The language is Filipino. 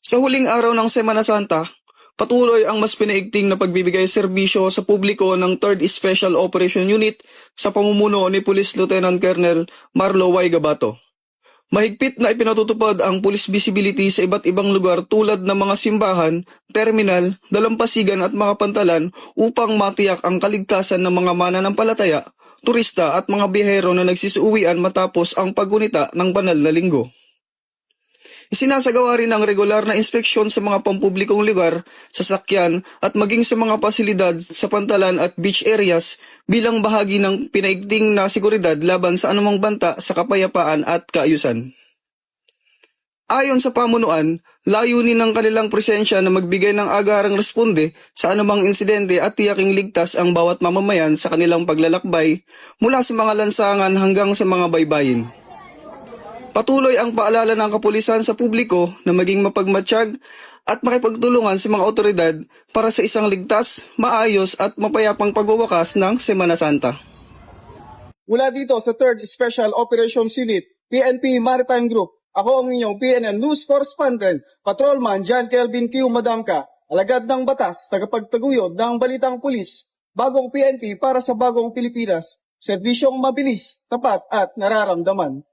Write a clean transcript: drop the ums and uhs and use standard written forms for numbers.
Sa huling araw ng Semana Santa, patuloy ang mas pinaigting na pagbibigay serbisyo sa publiko ng 3rd Special Operation Unit sa pamumuno ni Police Lieutenant Colonel Marlo Y. Gabato. Mahigpit na ipinatutupad ang police visibility sa iba't ibang lugar tulad ng mga simbahan, terminal, dalampasigan at mga pantalan upang matiyak ang kaligtasan ng mga mananampalataya, turista at mga biyahero na nagsisuuwian matapos ang paggunita ng banal na linggo. Isinasagawa rin ang regular na inspeksyon sa mga pampublikong lugar, sasakyan at maging sa mga pasilidad sa pantalan at beach areas bilang bahagi ng pinaigting na seguridad laban sa anumang banta sa kapayapaan at kaayusan. Ayon sa pamunuan, layunin ng kanilang presensya na magbigay ng agarang responde sa anumang insidente at tiyaking ligtas ang bawat mamamayan sa kanilang paglalakbay mula sa mga lansangan hanggang sa mga baybayin. Patuloy ang paalala ng kapulisan sa publiko na maging mapagmatsyag at makipagtulungan sa mga otoridad para sa isang ligtas, maayos at mapayapang pagwawakas ng Semana Santa. Mula dito sa 3rd Special Operations Unit, PNP Maritime Group, ako ang inyong PNN News Correspondent, Patrolman John Kelvin Q. Madangka, alagad ng batas, tagapagtaguyod ng balitang pulis, bagong PNP para sa bagong Pilipinas, serbisyong mabilis, tapat at nararamdaman.